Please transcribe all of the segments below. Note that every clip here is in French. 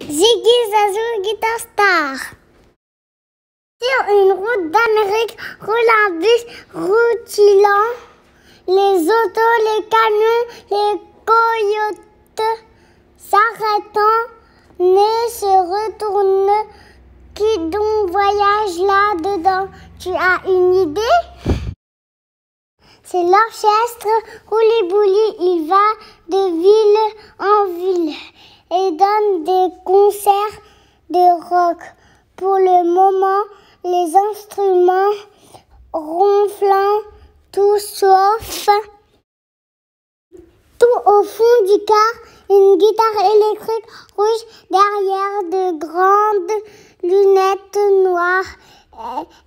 Ziggy Zazu Guitar Star. Sur une route d'Amérique roule un bus rutilant. Les autos, les camions, les coyotes s'arrêtant ne se retournent. Qui donc voyage là-dedans? Tu as une idée? C'est l'orchestre Rouli-Bouli. Il va de ville en ville et donne des concerts de rock. Pour le moment, les instruments ronflant, tout sauf. Tout au fond du car, une guitare électrique rouge derrière de grandes lunettes noires.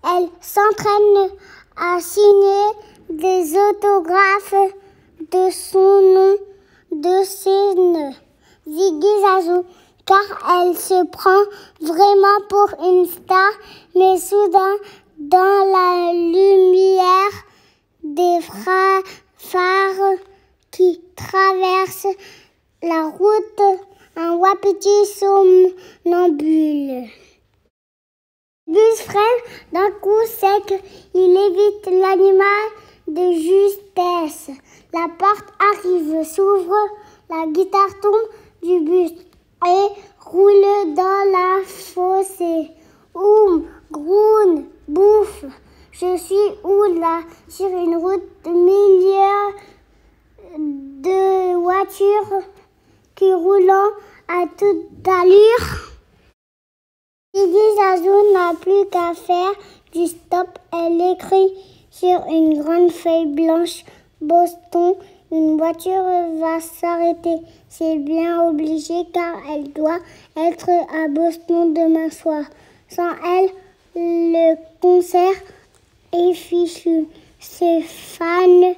Elle s'entraîne à signer des autographes de son nom, de ses nœuds. Ziggy Zazu, car elle se prend vraiment pour une star, mais soudain, dans la lumière des phares qui traversent la route, un wapiti somnambule. Le bus freine d'un coup sec, il évite l'animal de justesse. La porte arrive, s'ouvre, la guitare tombe du bus et roule dans la fossée. Groune, bouffe. Je suis où là? Sur une route de milieu de voitures qui roulant à toute allure. Ziggy Zazu n'a plus qu'à faire du stop. Elle écrit sur une grande feuille blanche: Boston, une voiture va s'arrêter. C'est bien obligé car elle doit être à Boston demain soir. Sans elle, le concert est fichu. Ses fans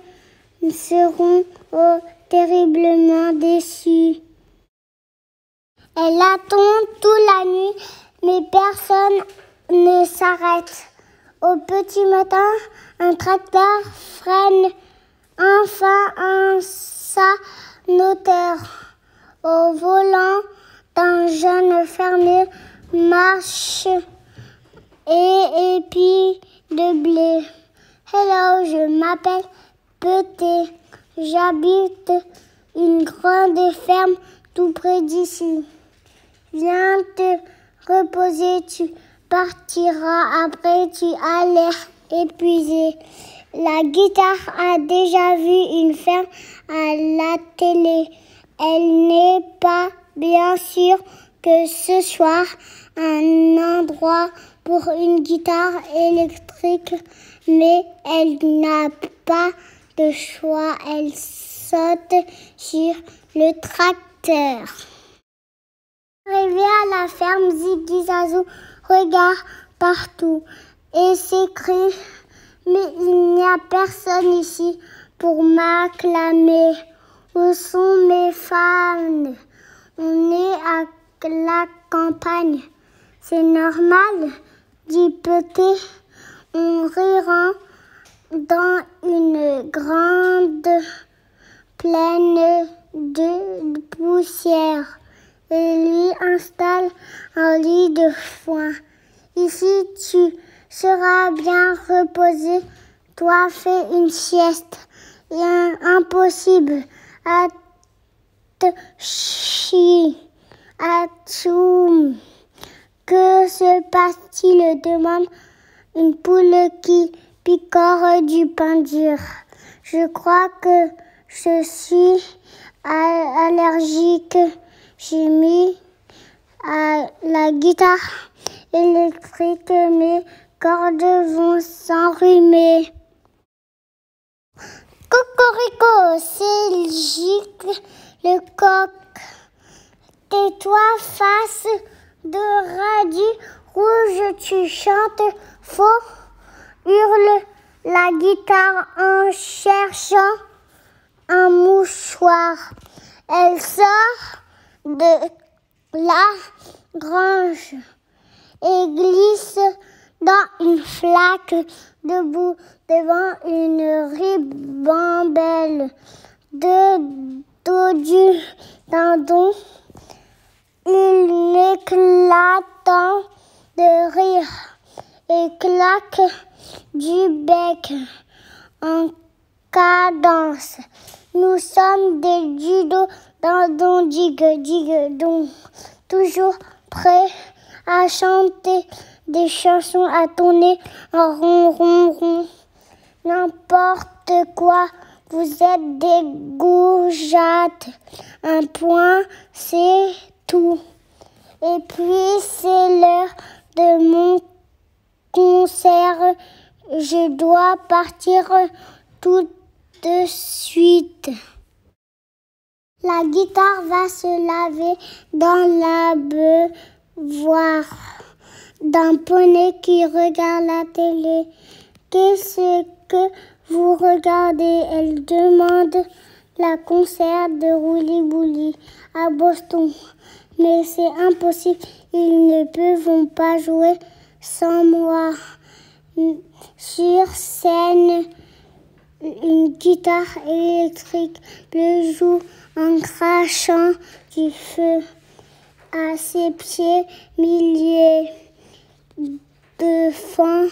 seront terriblement déçus. Elle attend toute la nuit, mais personne ne s'arrête. Au petit matin, un tracteur freine. Enfin, un moteur au volant d'un jeune fermier marche et épi de blé. Hello, je m'appelle Pété. J'habite une grande ferme tout près d'ici. Viens te reposer, tu partiras après, tu as l'air épuisé. La guitare a déjà vu une ferme à la télé. Elle n'est pas bien sûre que ce soit un endroit pour une guitare électrique, mais elle n'a pas de choix. Elle saute sur le tracteur. Arrivé à la ferme, Ziggy Zazu regarde partout et s'écrie: mais il n'y a personne ici pour m'acclamer. Où sont mes fans? On est à la campagne. C'est normal, dit Pété en riant, dans une grande plaine de poussière. Et lui installe un lit de foin. Ici, tu seras bien reposé. Toi, fais une sieste. Impossible. Atchoum. Que se passe-t-il? Demande une poule qui picore du pain dur. Je crois que je suis allergique. J'ai mis à la guitare électrique, mes cordes vont s'enrhumer. Cocorico, c'est le gicle, le coq. Tais-toi, face de radis rouge, tu chantes faux, hurle la guitare en cherchant un mouchoir. Elle sort de la grange et glisse dans une flaque debout devant une ribambelle de dodu dindon. Il n'est éclatant de rire et claque du bec en cadence. Nous sommes des judo dans don digue don, toujours prêts à chanter des chansons à tourner en rond rond rond. N'importe quoi, vous êtes des goujats. Un point, c'est tout. Et puis c'est l'heure de mon concert. Je dois partir tout de suite. La guitare va se laver dans l'abreuvoir d'un poney qui regarde la télé. Qu'est-ce que vous regardez? Elle demande la concert de Rouli Bouli à Boston. Mais c'est impossible, ils ne peuvent pas jouer sans moi. Sur scène, une guitare électrique le joue en crachant du feu. À ses pieds, milliers de fans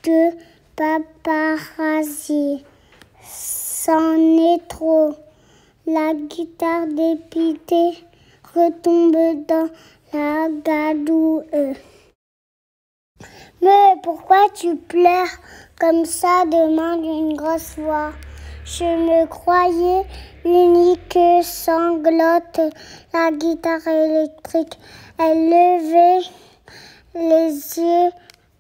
de paparazzi. C'en est trop. La guitare dépitée retombe dans la gadoue. Mais pourquoi tu pleures comme ça? Demande une grosse voix. Je me croyais unique, sanglote la guitare électrique. Elle levait les yeux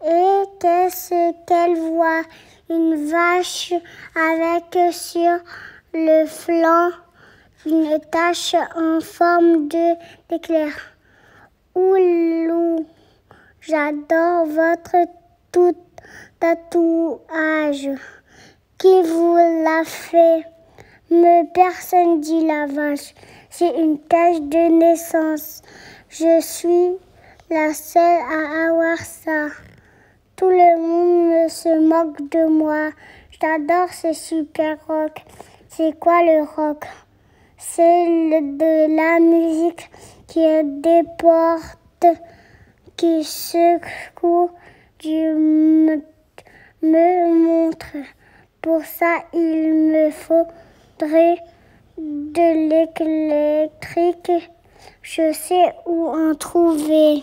et qu'est-ce qu'elle voit? Une vache avec sur le flanc une tache en forme d'éclair. Oulou, j'adore votre tout tatouage. Qui vous l'a fait? Mais personne, dit la vache. C'est une tache de naissance. Je suis la seule à avoir ça. Tout le monde se moque de moi. J'adore ce super rock. C'est quoi le rock? C'est de la musique qui déporte, qui secoue, me montre. Pour ça, il me faudrait de l'électrique. Je sais où en trouver.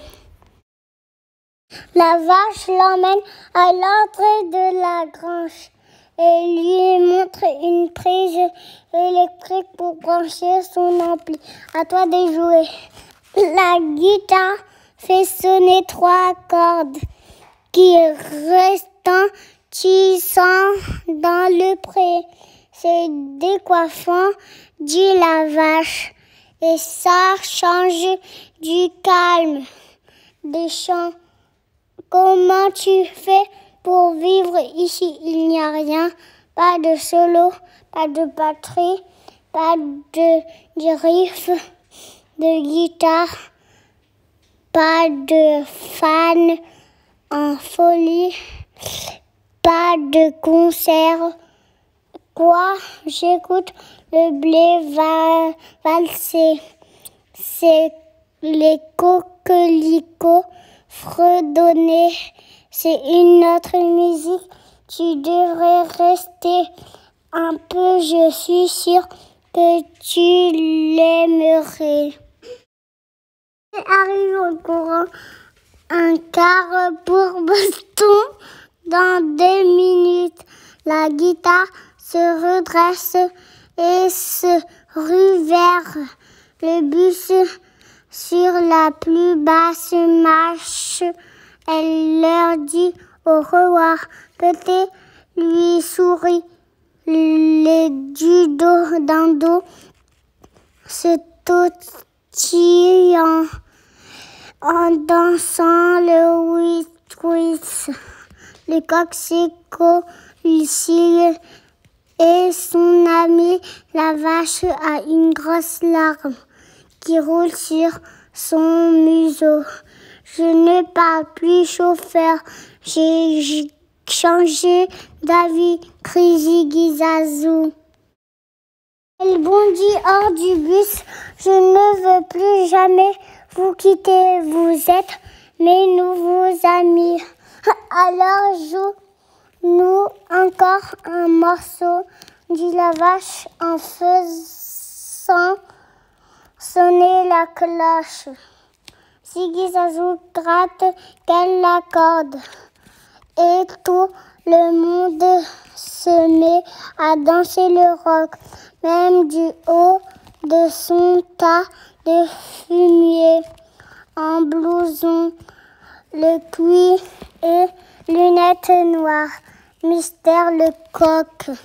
La vache l'emmène à l'entrée de la grange et lui montre une prise électrique pour brancher son ampli. À toi de jouer. La guitare fait sonner 3 cordes qui retentissent dans le pré. C'est décoiffant, dit la vache, et ça change du calme des chants. Comment tu fais pour vivre ici? Il n'y a rien, pas de solo, pas de batterie, pas de riff de guitare, pas de fans en folie, pas de concert. Quoi? J'écoute le blé valser. C'est les coquelicots fredonner. C'est une autre musique. Tu devrais rester un peu. Je suis sûre que tu l'aimerais. Arrive en courant un car pour Boston. Dans 2 minutes, la guitare se redresse et se rue vers le bus. Sur la plus basse marche, elle leur dit au revoir. Peut-être lui sourit les du dos d'un dos, se tortillant en dansant le whist. Le coq Lucille et son ami la vache a une grosse larme qui roule sur son museau. Je ne parle plus, chauffeur. J'ai changé d'avis, crie Gizazou. Elle bondit hors du bus. Je ne veux plus jamais vous quittez, vous êtes mes nouveaux amis. Alors joue-nous encore un morceau, dit la vache en faisant sonner la cloche. Ziggy Zazou gratte qu'elle l'accorde et tout le monde se met à danser le rock, même du haut de son tas de fumier, en blouson, le cuir et lunettes noires, Mystère le coq.